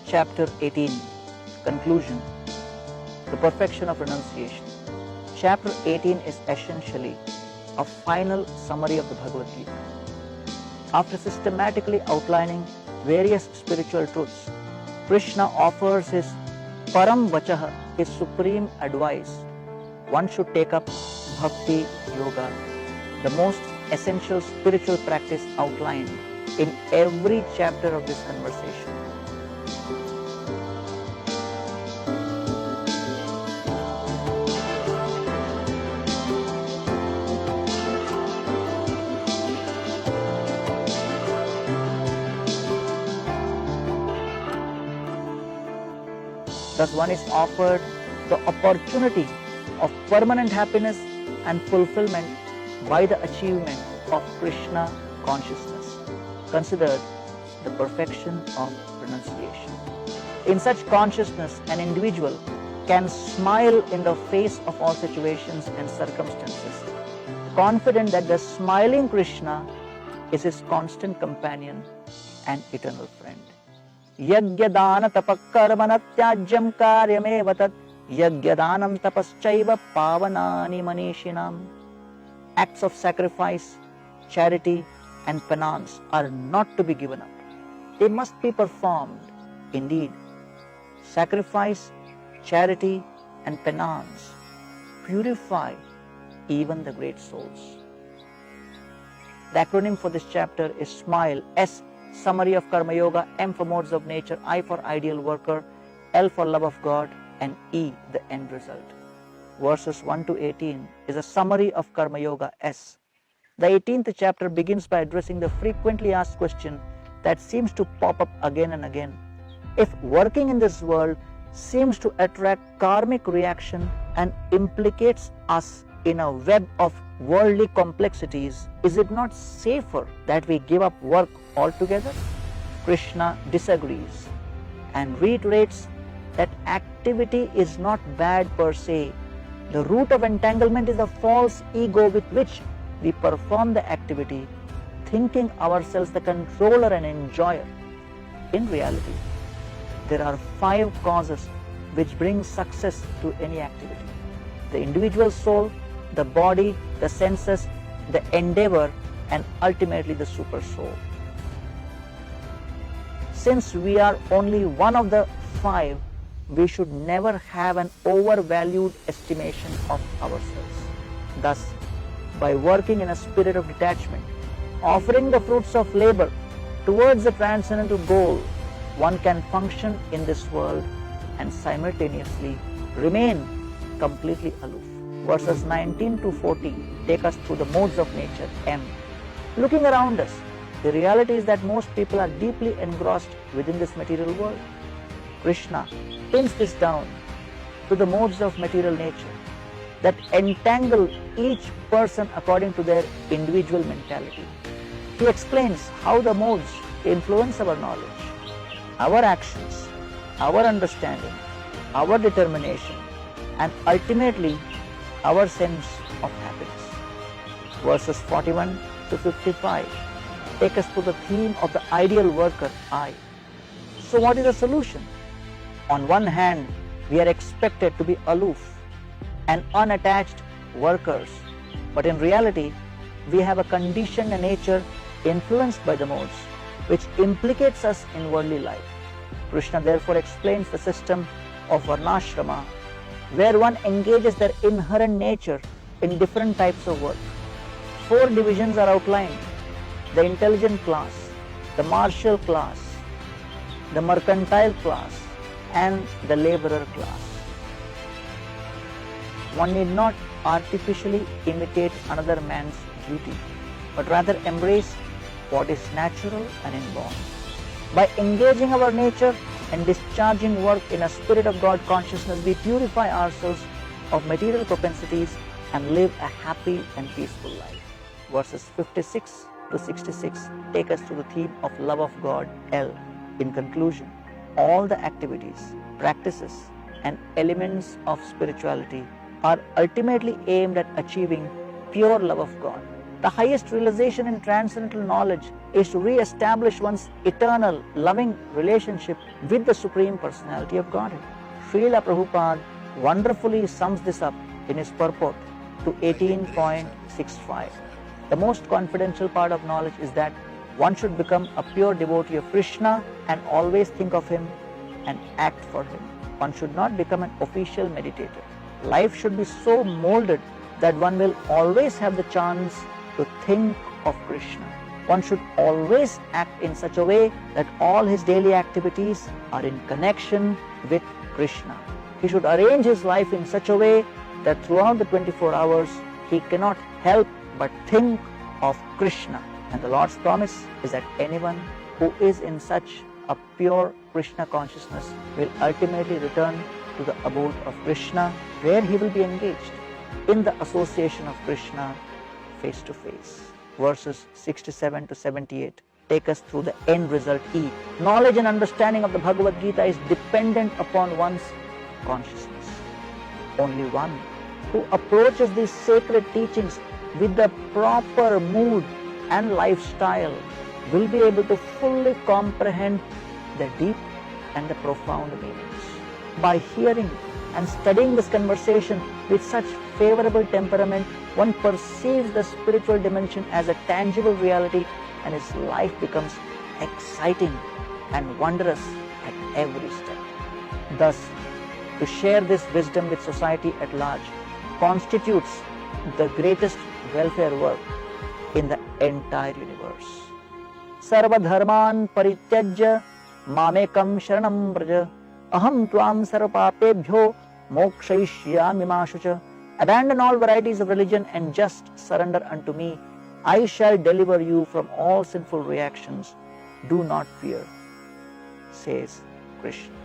chapter 18, conclusion, the perfection of renunciation. Chapter 18 is essentially a final summary of the Bhagavad Gita. After systematically outlining various spiritual truths, Krishna offers his Param Vachaha, his supreme advice. One should take up Bhakti Yoga, the most essential spiritual practice outlined in every chapter of this conversation. Thus one is offered the opportunity of permanent happiness and fulfillment by the achievement of Krishna consciousness, considered the perfection of renunciation. In such consciousness, an individual can smile in the face of all situations and circumstances, confident that the smiling Krishna is his constant companion and eternal friend. Yagyadana tapakarmana tyajyam karyameva tat yagyadanam tapaschaiva pavanani manishinam. Acts of sacrifice, charity and penance are not to be given up. They must be performed. Indeed, sacrifice, charity and penance purify even the great souls. The acronym for this chapter is SMILE. S, summary of Karma Yoga. M for modes of nature. I for ideal worker. L for love of God. And E, the end result. Verses 1 to 18 is a summary of Karma Yoga. S. The 18th chapter begins by addressing the frequently asked question that seems to pop up again and again. If working in this world seems to attract karmic reaction and implicates us in a web of worldly complexities, is it not safer that we give up work altogether? Krishna disagrees and reiterates that activity is not bad per se. The root of entanglement is the false ego with which we perform the activity, thinking ourselves the controller and enjoyer. In reality, there are 5 causes which bring success to any activity: the individual soul, the body, the senses, the endeavor, and ultimately the super soul. Since we are only one of the 5, we should never have an overvalued estimation of ourselves. Thus, by working in a spirit of detachment, offering the fruits of labor towards the transcendental goal, one can function in this world and simultaneously remain completely aloof. Verses 19 to 40 take us through the modes of nature. M. Looking around us, the reality is that most people are deeply engrossed within this material world. Krishna pins this down to the modes of material nature that entangle each person according to their individual mentality. He explains how the modes influence our knowledge, our actions, our understanding, our determination, and ultimately our sense of happiness. Verses 41 to 55 take us to the theme of the ideal worker, I. So what is the solution? On one hand, we are expected to be aloof and unattached workers, but in reality, we have a conditioned nature influenced by the modes, which implicates us in worldly life. Krishna therefore explains the system of varnashrama, where one engages their inherent nature in different types of work. 4 divisions are outlined: the intelligent class, the martial class, the mercantile class, and the laborer class. One need not artificially imitate another man's duty, but rather embrace what is natural and inborn. By engaging our nature and discharging work in a spirit of God consciousness, we purify ourselves of material propensities and live a happy and peaceful life. Verses 56 to 66 take us to the theme of love of God, L. In conclusion, all the activities, practices, and elements of spirituality are ultimately aimed at achieving pure love of God. The highest realization in transcendental knowledge is to re-establish one's eternal, loving relationship with the Supreme Personality of Godhead. Srila Prabhupada wonderfully sums this up in his purport to 18.65. The most confidential part of knowledge is that one should become a pure devotee of Krishna and always think of him and act for him. One should not become an official meditator. Life should be so molded that one will always have the chance to think of Krishna. One should always act in such a way that all his daily activities are in connection with Krishna. He should arrange his life in such a way that throughout the 24 hours he cannot help but think of Krishna. And the Lord's promise is that anyone who is in such a pure Krishna consciousness will ultimately return to the abode of Krishna, where he will be engaged in the association of Krishna face to face. Verses 67 to 78 take us through the end result E. Knowledge and understanding of the Bhagavad Gita is dependent upon one's consciousness. Only one who approaches these sacred teachings with the proper mood and lifestyle will be able to fully comprehend the deep and the profound meanings. By hearing and studying this conversation with such favorable temperament, one perceives the spiritual dimension as a tangible reality and his life becomes exciting and wondrous at every step. Thus, to share this wisdom with society at large constitutes the greatest welfare work in the entire universe. Sarva dharman parityajya mamekam sharanam braja aham tvam sarva papebhyo mokshayishyami ma shucha. Abandon all varieties of religion and just surrender unto me. I shall deliver you from all sinful reactions. Do not fear, says Krishna.